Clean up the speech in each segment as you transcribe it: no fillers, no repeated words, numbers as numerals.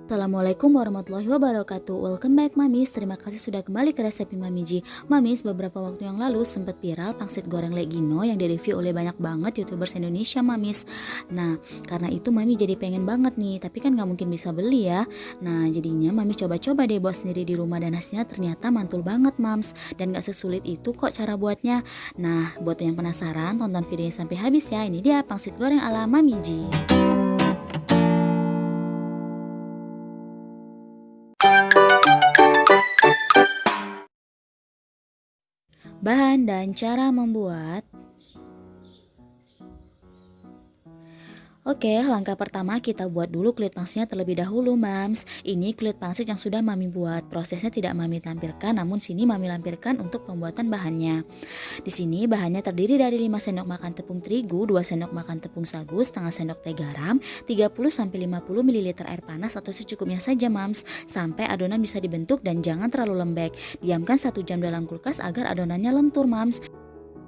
Assalamualaikum warahmatullahi wabarakatuh. Welcome back Mamis. Terima kasih sudah kembali ke Resepi Mami Ji. Mamis, beberapa waktu yang lalu sempat viral pangsit goreng Legino yang direview oleh banyak banget YouTubers Indonesia Mamis. Nah, karena itu Mami jadi pengen banget nih, tapi kan gak mungkin bisa beli ya. Nah, jadinya Mami coba-coba deh buat sendiri di rumah dan hasilnya ternyata mantul banget Mams. Dan gak sesulit itu kok cara buatnya. Nah, buat yang penasaran tonton videonya sampai habis ya. Ini dia pangsit goreng ala Mami Ji. Bahan dan cara membuat. Oke, langkah pertama kita buat dulu kulit pangsitnya terlebih dahulu, Mams. Ini kulit pangsit yang sudah Mami buat. Prosesnya tidak Mami tampilkan, namun sini Mami lampirkan untuk pembuatan bahannya. Di sini bahannya terdiri dari 5 sendok makan tepung terigu, 2 sendok makan tepung sagu, setengah sendok teh garam, 30-50 ml air panas atau secukupnya saja, Mams, sampai adonan bisa dibentuk dan jangan terlalu lembek. Diamkan 1 jam dalam kulkas agar adonannya lentur, Mams.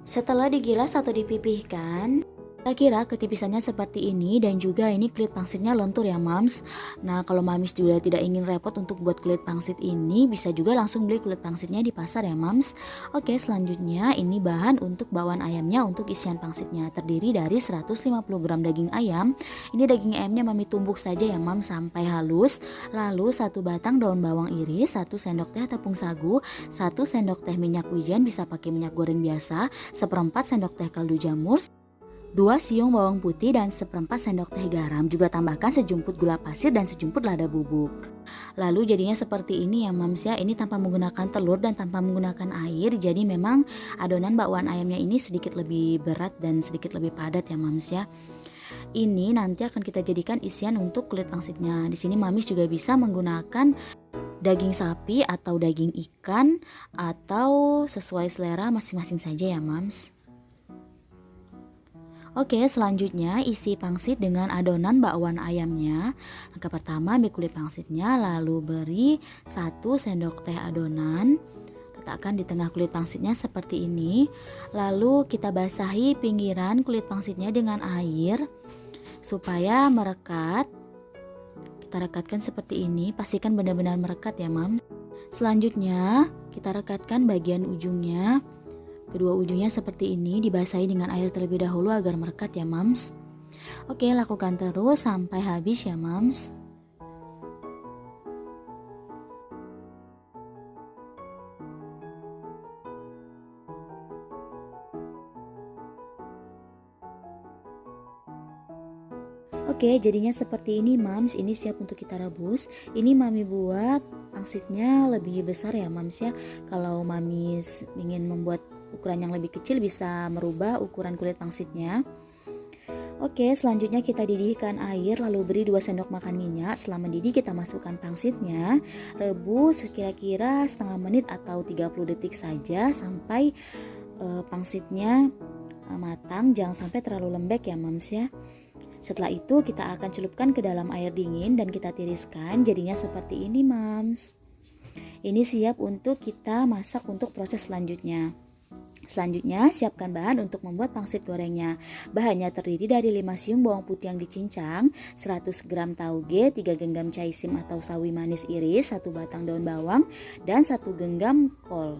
Setelah digilas atau dipipihkan, kira-kira ketipisannya seperti ini dan juga ini kulit pangsitnya lentur ya Mams. Nah, kalau Mamis juga tidak ingin repot untuk buat kulit pangsit ini, bisa juga langsung beli kulit pangsitnya di pasar ya Mams. Oke, selanjutnya ini bahan untuk bakwan ayamnya untuk isian pangsitnya. Terdiri dari 150 gram daging ayam. Ini daging ayamnya Mami tumbuk saja ya Mams sampai halus. Lalu 1 batang daun bawang iris, 1 sendok teh tepung sagu, 1 sendok teh minyak wijen, bisa pakai minyak goreng biasa, 1/4 sendok teh kaldu jamur, 2 siung bawang putih dan 1/4 sendok teh garam. Juga tambahkan sejumput gula pasir dan sejumput lada bubuk. Lalu jadinya seperti ini ya Mams ya. Ini tanpa menggunakan telur dan tanpa menggunakan air. Jadi memang adonan bakwan ayamnya ini sedikit lebih berat dan sedikit lebih padat ya Mams ya. Ini nanti akan kita jadikan isian untuk kulit pangsitnya. Di sini Mamis juga bisa menggunakan daging sapi atau daging ikan atau sesuai selera masing-masing saja ya Mams. Oke, selanjutnya isi pangsit dengan adonan bakwan ayamnya. Langkah pertama ambil kulit pangsitnya, lalu beri 1 sendok teh adonan. Letakkan di tengah kulit pangsitnya seperti ini. Lalu kita basahi pinggiran kulit pangsitnya dengan air supaya merekat. Kita rekatkan seperti ini, pastikan benar-benar merekat ya Mams. Selanjutnya kita rekatkan bagian ujungnya. Kedua ujungnya seperti ini, dibasahi dengan air terlebih dahulu agar merekat ya Mams. Oke, lakukan terus sampai habis ya Mams. Oke, jadinya seperti ini Mams. Ini siap untuk kita rebus. Ini Mami buat pangsitnya lebih besar ya Mams ya. Kalau Mami ingin membuat ukuran yang lebih kecil bisa merubah ukuran kulit pangsitnya. Oke, selanjutnya kita didihkan air lalu beri 2 sendok makan minyak. Setelah mendidih kita masukkan pangsitnya. Rebus kira-kira setengah menit atau 30 detik saja sampai pangsitnya matang. Jangan sampai terlalu lembek ya Mams ya. Setelah itu kita akan celupkan ke dalam air dingin dan kita tiriskan. Jadinya seperti ini Mams. Ini siap untuk kita masak untuk proses selanjutnya. Selanjutnya siapkan bahan untuk membuat pangsit gorengnya. Bahannya terdiri dari 5 siung bawang putih yang dicincang, 100 gram tauge, 3 genggam caisim atau sawi manis iris, 1 batang daun bawang, dan 1 genggam kol.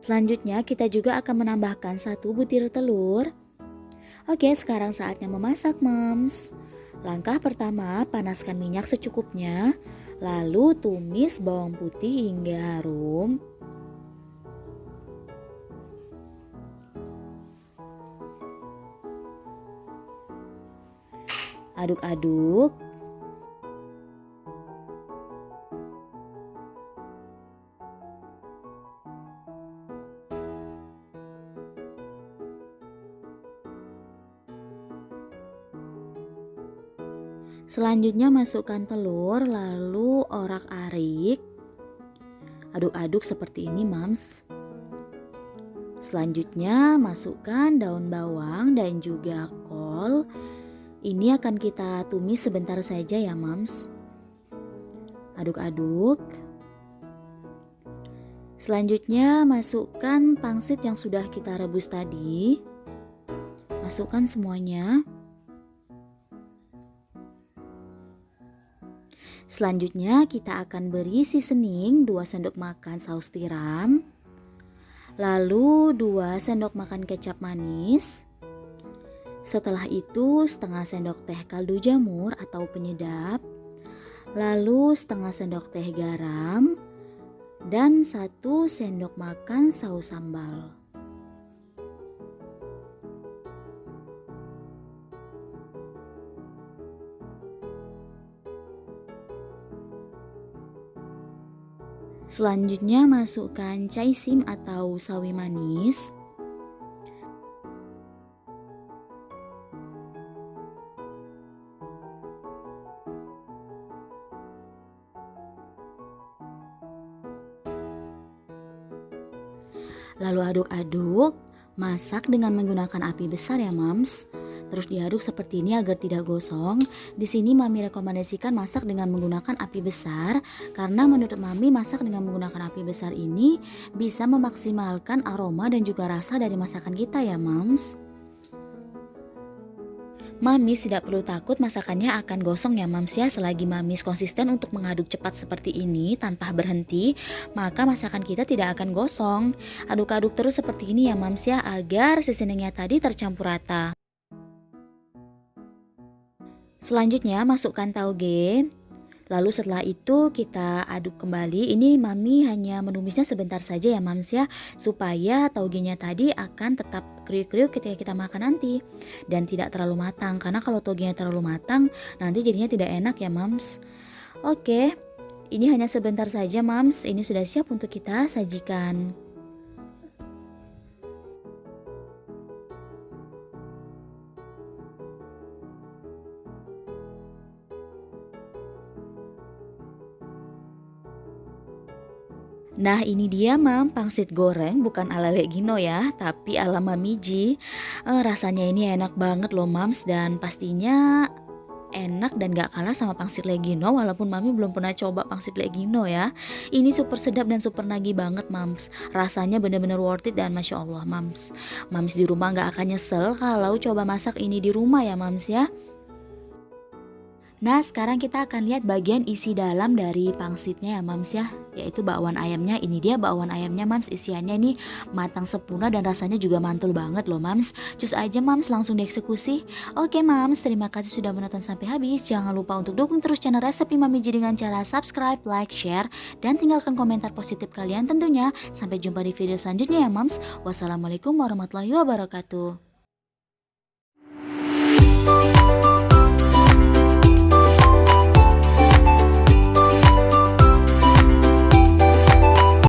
Selanjutnya kita juga akan menambahkan 1 butir telur. Oke, sekarang saatnya memasak Mams. Langkah pertama, panaskan minyak secukupnya. Lalu tumis bawang putih hingga harum. Aduk-aduk. Selanjutnya masukkan telur, lalu orak-arik. Aduk-aduk seperti ini Mams. Selanjutnya masukkan daun bawang dan juga kol. Ini akan kita tumis sebentar saja ya Mams. Aduk-aduk. Selanjutnya masukkan pangsit yang sudah kita rebus tadi. Masukkan semuanya. Selanjutnya kita akan beri seasoning 2 sendok makan saus tiram, lalu 2 sendok makan kecap manis. Setelah itu setengah sendok teh kaldu jamur atau penyedap, lalu setengah sendok teh garam, dan 1 sendok makan saus sambal. Selanjutnya masukkan caisim atau sawi manis. Lalu aduk-aduk, masak dengan menggunakan api besar ya Mams. Terus diaduk seperti ini agar tidak gosong. Di sini Mami rekomendasikan masak dengan menggunakan api besar karena menurut Mami masak dengan menggunakan api besar ini bisa memaksimalkan aroma dan juga rasa dari masakan kita ya Mams. Mamis tidak perlu takut masakannya akan gosong ya Mams ya. Selagi Mamis konsisten untuk mengaduk cepat seperti ini tanpa berhenti, maka masakan kita tidak akan gosong. Aduk-aduk terus seperti ini ya Mams ya agar seasoningnya tadi tercampur rata. Selanjutnya masukkan tauge. Lalu setelah itu kita aduk kembali. Ini Mami hanya menumisnya sebentar saja ya Mams ya, supaya taugenya tadi akan tetap kriuk-kriuk ketika kita makan nanti dan tidak terlalu matang, karena kalau taugenya terlalu matang nanti jadinya tidak enak ya Mams. Oke, ini hanya sebentar saja Mams. Ini sudah siap untuk kita sajikan. Nah ini dia Mam, pangsit goreng bukan ala Legino ya, tapi ala Mamiji. Rasanya ini enak banget loh Mams, dan pastinya enak dan gak kalah sama pangsit Legino, walaupun Mami belum pernah coba pangsit Legino ya. Ini super sedap dan super nagih banget Mams. Rasanya bener-bener worth it dan Masya Allah Mams. Mams di rumah gak akan nyesel kalau coba masak ini di rumah ya Mams ya. Nah sekarang kita akan lihat bagian isi dalam dari pangsitnya ya Mams ya, yaitu bakwan ayamnya. Ini dia bakwan ayamnya Mams, isiannya ini matang sempurna dan rasanya juga mantul banget loh Mams. Cus aja Mams, langsung dieksekusi. Oke Mams, terima kasih sudah menonton sampai habis. Jangan lupa untuk dukung terus channel Resepi Mamiji dengan cara subscribe, like, share, dan tinggalkan komentar positif kalian tentunya. Sampai jumpa di video selanjutnya ya Mams. Wassalamualaikum warahmatullahi wabarakatuh.